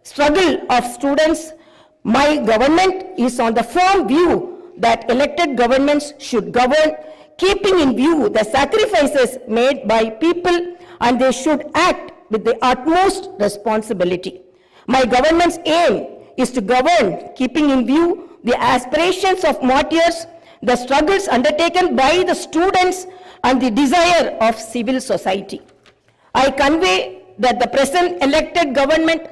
struggle of students, my government is on the firm view that elected governments should govern, keeping in view the sacrifices made by people, and they should act with the utmost responsibility. My government's aim is to govern, keeping in view the aspirations of martyrs, the struggles undertaken by the students, and the desire of civil society. I convey that the present elected government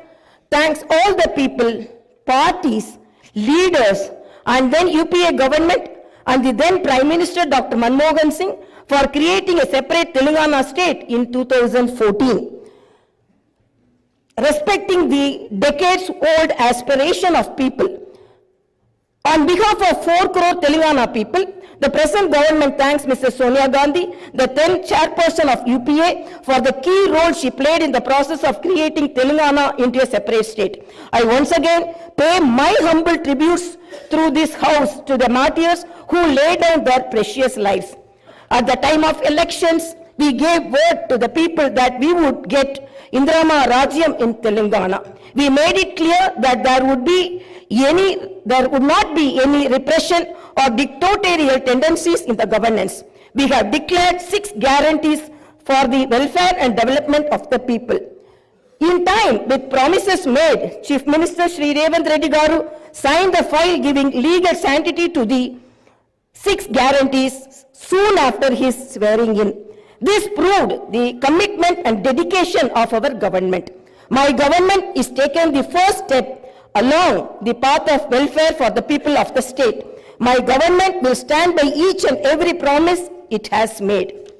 thanks all the people, parties, leaders, and then UPA government and the then Prime Minister Dr. Manmohan Singh for creating a separate Telangana state in 2014. Respecting the decades-old aspiration of people, on behalf of 4 crore Telangana people, the present government thanks Mrs. Sonia Gandhi, the then chairperson of UPA, for the key role she played in the process of creating Telangana into a separate state. I once again pay my humble tributes through this house to the martyrs who laid down their precious lives. At the time of elections, we gave word to the people that we would get Indrama Rajyam in Telangana. We made it clear that there would not be any repression or dictatorial tendencies in the governance. We have declared 6 guarantees for the welfare and development of the people. In time, with promises made, Chief Minister Shri Revanth Reddy Garu signed the file giving legal sanctity to the 6 guarantees soon after his swearing in. This proved the commitment and dedication of our government. My government is taking the first step along the path of welfare for the people of the state. My government will stand by each and every promise it has made.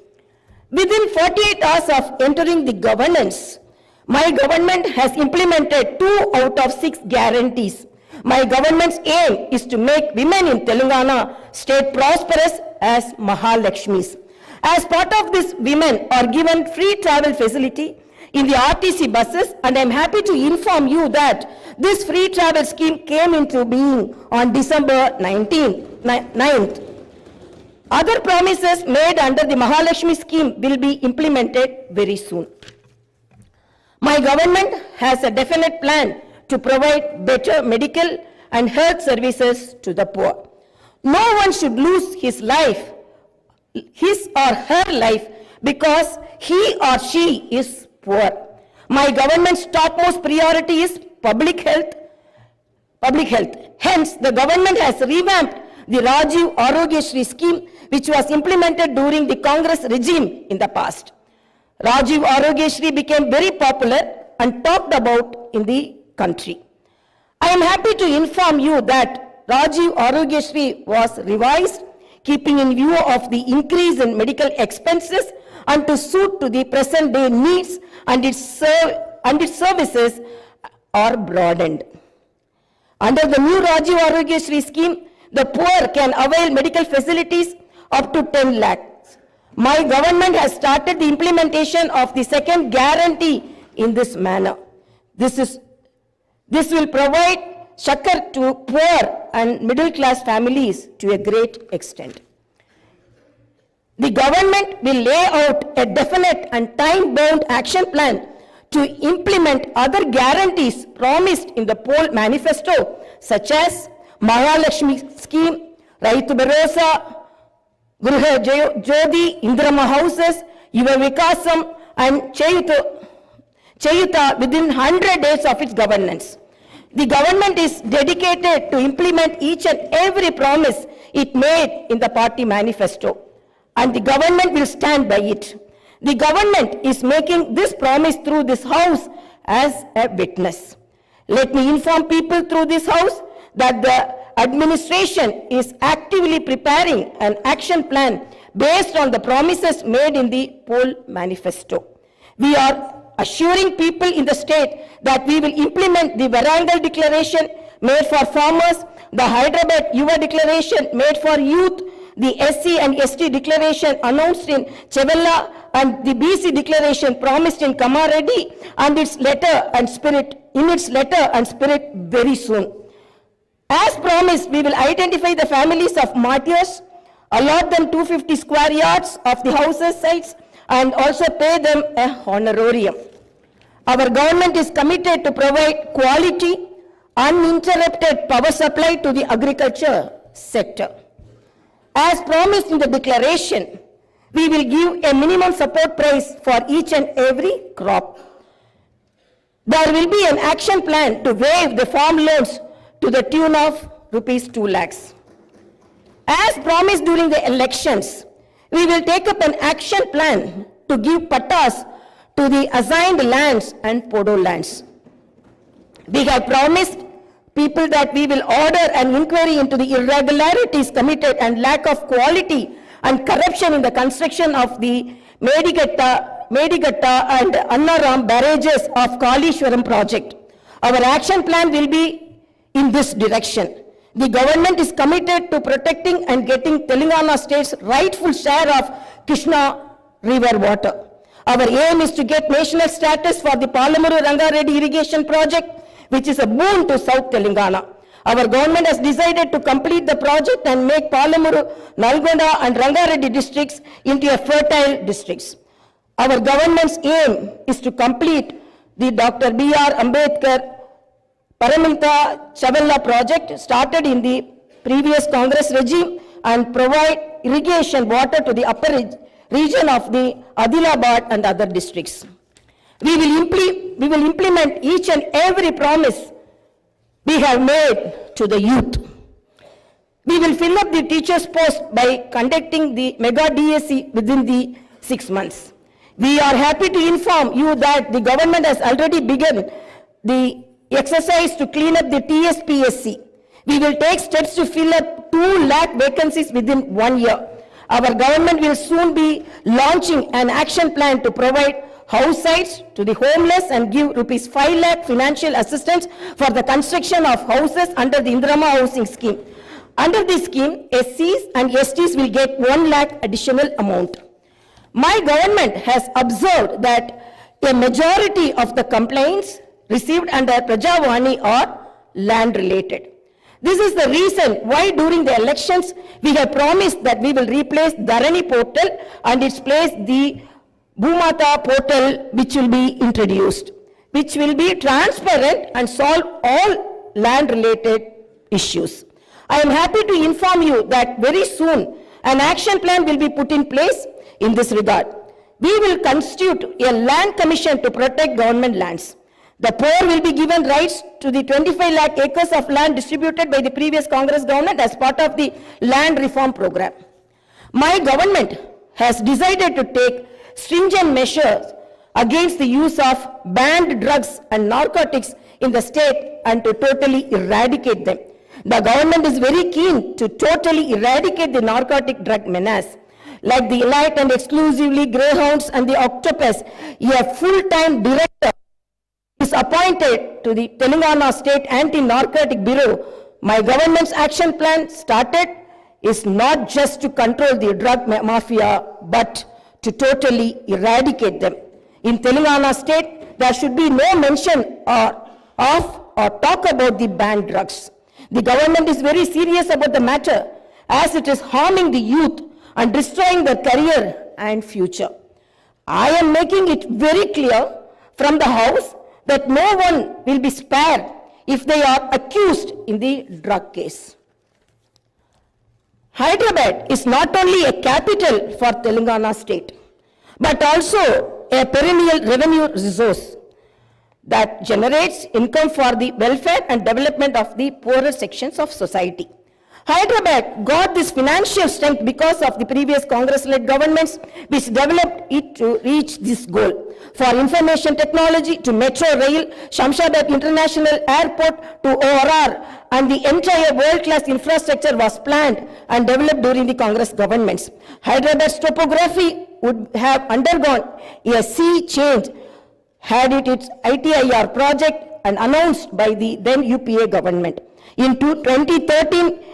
Within 48 hours of entering the governance, my government has implemented 2 out of 6 guarantees. My government's aim is to make women in Telangana state prosperous as Mahalakshmis. As part of this, women are given free travel facility in the RTC buses, and I am happy to inform you that this free travel scheme came into being on December 9th. Other promises made under the Mahalakshmi scheme will be implemented very soon. My government has a definite plan to provide better medical and health services to the poor. No one should lose his or her life because he or she is poor. My government's topmost priority is public health. Hence, the government has revamped the Rajiv Arogya scheme, which was implemented during the Congress regime in the past. Rajiv Arogya became very popular and talked about in the country. I am happy to inform you that Rajiv Arogya was revised, keeping in view of the increase in medical expenses and to suit to the present day needs, and its services are broadened. Under the new Rajiv Arogya scheme, the poor can avail medical facilities up to 10 lakhs. My government has started the implementation of the second guarantee in this manner. This will provide succor to poor and middle class families to a great extent. The government will lay out a definite and time-bound action plan to implement other guarantees promised in the poll manifesto, such as Mahalakshmi scheme, Raitu Bharosa, Griha Jyoti, Indrama houses, Yuva Vikasam, and Chayuta within 100 days of its governance. The government is dedicated to implement each and every promise it made in the party manifesto, and the government will stand by it. The government is making this promise through this house as a witness. Let me inform people through this house that the administration is actively preparing an action plan based on the promises made in the poll manifesto. We are assuring people in the state that we will implement the Varangal declaration made for farmers, the Hyderabad Yuva declaration made for youth, the SC and ST declaration announced in Chevella, and the BC declaration promised in Kamareddy, and its letter and spirit very soon. As promised, we will identify the families of martyrs, allot them 250 square yards of the houses sites, and also pay them a honorarium. Our government is committed to provide quality, uninterrupted power supply to the agriculture sector. As promised in the declaration, we will give a minimum support price for each and every crop. There will be an action plan to waive the farm loans to the tune of rupees 2 lakhs. As promised during the elections, we will take up an action plan to give pattas to the assigned lands and podo lands. We have promised people that we will order an inquiry into the irregularities committed and lack of quality and corruption in the construction of the Medigatta and Annaram barrages of Kalishwaram project. Our action plan will be in this direction. The government is committed to protecting and getting Telangana state's rightful share of Krishna river water. Our aim is to get national status for the Palamuru Rangareddy irrigation project, which is a boon to South Telangana. Our government has decided to complete the project and make Palamuru, Nalgonda and Rangareddy districts into a fertile districts. Our government's aim is to complete the Dr. B.R. Ambedkar Paramita Chavalla project started in the previous Congress regime and provide irrigation water to the upper region of the Adilabad and other districts. We will implement each and every promise we have made to the youth. We will fill up the teachers' post by conducting the mega DSC within the 6 months. We are happy to inform you that the government has already begun the exercise to clean up the TSPSC. We will take steps to fill up 2 lakh vacancies within 1 year. Our government will soon be launching an action plan to provide house sites to the homeless and give rupees 5 lakh financial assistance for the construction of houses under the Indirama housing scheme. Under this scheme, SCs and STs will get 1 lakh additional amount. My government has observed that a majority of the complaints received under Prajavani are land related. This is the reason why during the elections we have promised that we will replace Dharani portal and its place the Bhumata portal, which will be introduced, which will be transparent and solve all land related issues. I am happy to inform you that very soon an action plan will be put in place in this regard. We will constitute a land commission to protect government lands. The poor will be given rights to the 25 lakh acres of land distributed by the previous Congress government as part of the land reform program. My government has decided to take stringent measures against the use of banned drugs and narcotics in the state and to totally eradicate them. The government is very keen to totally eradicate the narcotic drug menace. Like the elite and exclusively greyhounds and the octopus, a full-time director is appointed to the Telangana State Anti-Narcotic Bureau. My government's action plan started is not just to control the drug mafia, but to totally eradicate them. In Telangana State, there should be no mention of or talk about the banned drugs. The government is very serious about the matter as it is harming the youth and destroying their career and future. I am making it very clear from the House that no one will be spared if they are accused in the drug case. Hyderabad is not only a capital for Telangana state, but also a perennial revenue resource that generates income for the welfare and development of the poorer sections of society. Hyderabad got this financial strength because of the previous Congress-led governments which developed it to reach this goal. For information technology to Metro Rail, Shamshabad International Airport to ORR, and the entire world-class infrastructure was planned and developed during the Congress governments. Hyderabad's topography would have undergone a sea change had it its ITIR project and announced by the then UPA government. In 2013,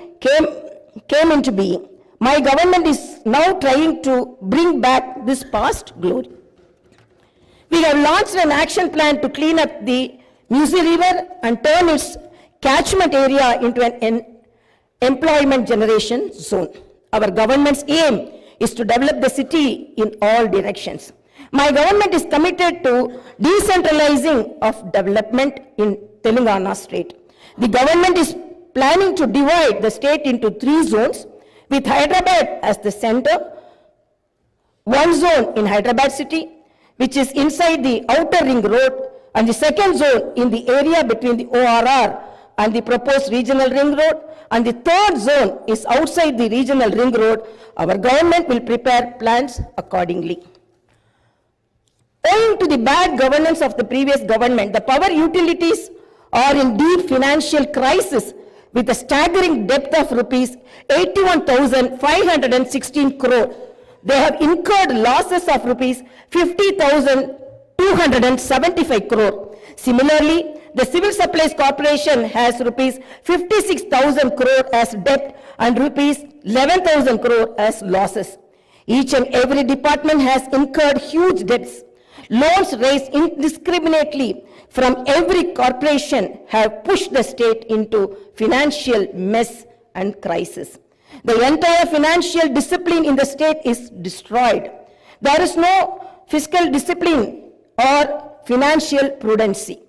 came into being. My government is now trying to bring back this past glory. We have launched an action plan to clean up the Musi River and turn its catchment area into an employment generation zone. Our government's aim is to develop the city in all directions. My government is committed to decentralizing of development in Telangana state. The government is planning to divide the state into 3 zones, with Hyderabad as the center, one zone in Hyderabad city, which is inside the outer ring road, and the second zone in the area between the ORR and the proposed regional ring road, and the third zone is outside the regional ring road. Our government will prepare plans accordingly. Owing to the bad governance of the previous government, the power utilities are in deep financial crisis with a staggering debt of rupees 81,516 crore. They have incurred losses of rupees 50,275 crore. Similarly, the Civil Supplies Corporation has rupees 56,000 crore as debt and rupees 11,000 crore as losses. Each and every department has incurred huge debts. Loans raised indiscriminately from every corporation have pushed the state into financial mess and crisis. The entire financial discipline in the state is destroyed. There is no fiscal discipline or financial prudency.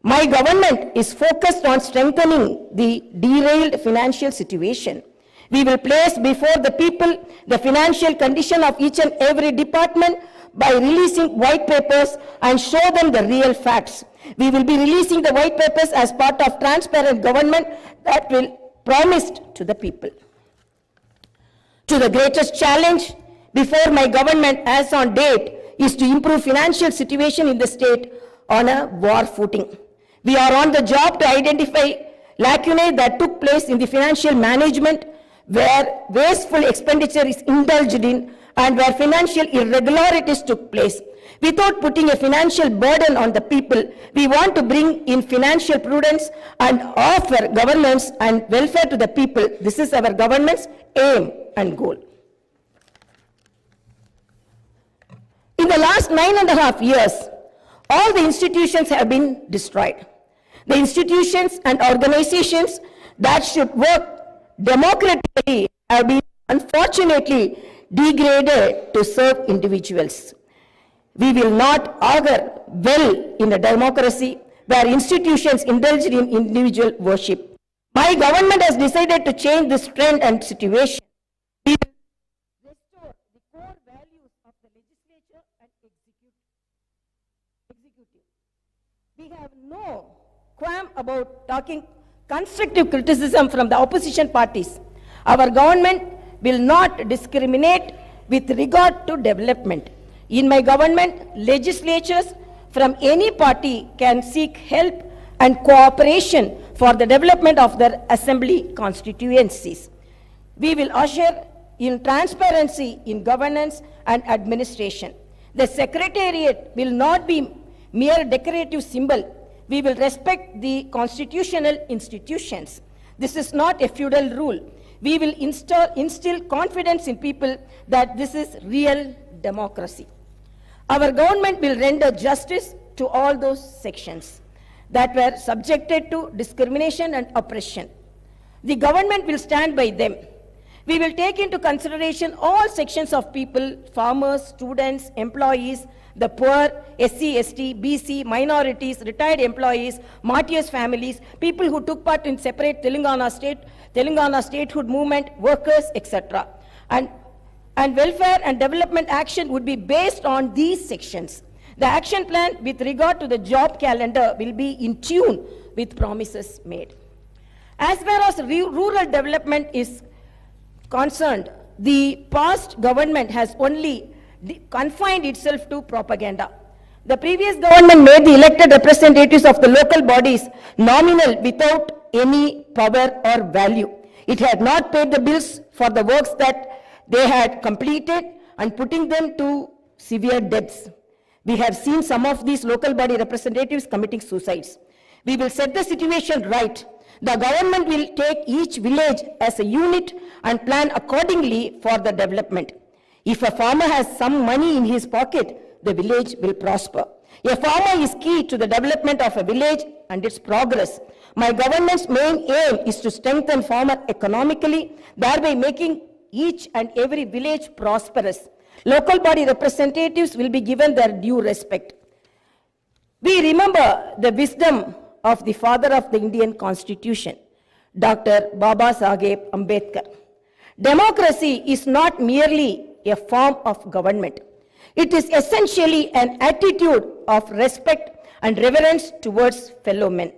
My government is focused on strengthening the derailed financial situation. We will place before the people the financial condition of each and every department by releasing white papers and show them the real facts. We will be releasing the white papers as part of transparent government that will promised to the people. To the greatest challenge before my government as on date is to improve financial situation in the state on a war footing. We are on the job to identify lacunae that took place in the financial management, where wasteful expenditure is indulged in and where financial irregularities took place. Without putting a financial burden on the people, we want to bring in financial prudence and offer governance and welfare to the people. This is our government's aim and goal. In the last 9.5 years, all the institutions have been destroyed. The institutions and organizations that should work democratically have been unfortunately degraded to serve individuals. We will not augur well in a democracy where institutions indulge in individual worship. My government has decided to change this trend and situation. We will restore the core values of the legislature and executive. We have no qualm about talking constructive criticism from the opposition parties. Our government will not discriminate with regard to development. In my government, legislatures from any party can seek help and cooperation for the development of their assembly constituencies. We will usher in transparency in governance and administration. The secretariat will not be mere decorative symbol. We will respect the constitutional institutions. This is not a feudal rule. We will instill confidence in people that this is real democracy. Our government will render justice to all those sections that were subjected to discrimination and oppression. The government will stand by them. We will take into consideration all sections of people, farmers, students, employees, the poor, SC, ST, BC, minorities, retired employees, martyrs' families, people who took part in separate Telangana statehood movement, workers, etc. And welfare and development action would be based on these sections. The action plan with regard to the job calendar will be in tune with promises made. As far as rural development is concerned, the past government has only confined itself to propaganda. The previous government made the elected representatives of the local bodies nominal without any power or value. It had not paid the bills for the works that they had completed and putting them to severe debts. We have seen some of these local body representatives committing suicides. We will set the situation right. The government will take each village as a unit and plan accordingly for the development. If a farmer has some money in his pocket, the village will prosper. A farmer is key to the development of a village and its progress. My government's main aim is to strengthen farmer economically, thereby making each and every village prosperous. Local body representatives will be given their due respect. We remember the wisdom of the father of the Indian Constitution, Dr. Baba Saheb Ambedkar. Democracy is not merely a form of government. It is essentially an attitude of respect and reverence towards fellow men.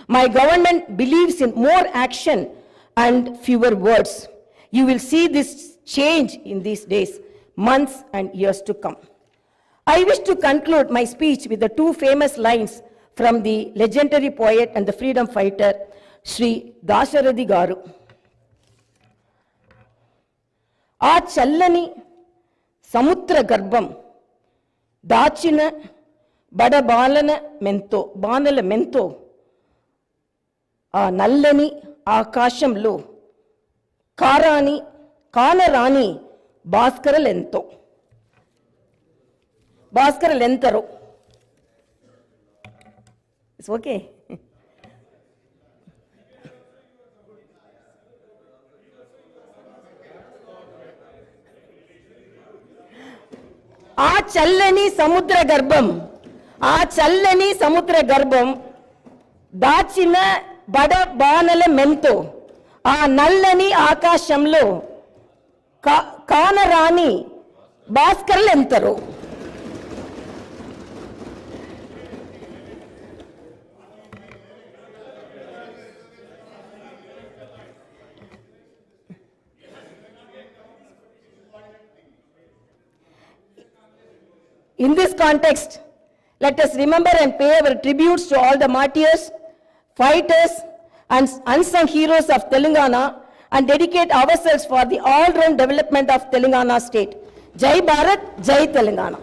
My government believes in more action and fewer words. You will see this change in these days, months and years to come. I wish to conclude my speech with the two famous lines from the legendary poet and the freedom fighter, Sri Dasharathy Garu. ఆ చల్లని సముద్ర గర్భం దాచిన బడబాలన మెంతో బాణల మెంతో ఆ నల్లని ఆకాశంలో కానరాని భాస్కరలెంతరో. It's okay. ఆ చల్లని సముద్ర గర్భం దాచిన బడబానల మెంతో ఆ నల్లని ఆకాశంలో కానరాని భాస్కరులెంతరో. In this context, let us remember and pay our tributes to all the martyrs, fighters, and unsung heroes of Telangana and dedicate ourselves for the all-round development of Telangana state. Jai Bharat, Jai Telangana.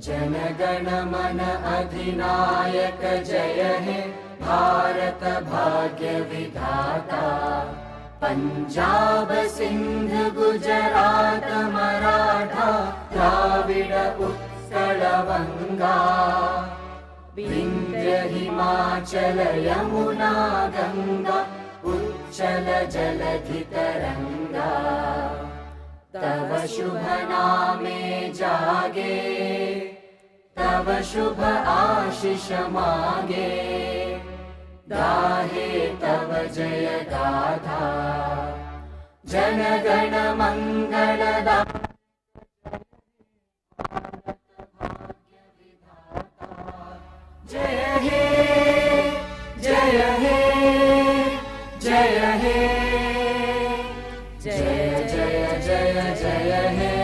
जनगण मन अधिनायक जय हे भारत भाग्य विधाता. पंजाब सिंध गुजरात मराठा द्राविड उत्कल वंगा. विंध्य हिमाचल यमुना गंगा उच्चल जलधि तरंगा. तव शुभ नामे जागे तव शुभ आशीष मांगे. गाहे तव जय गाथा जनगण मंगलदायक जय हे जय हे जय हे जय जय जय जय हे.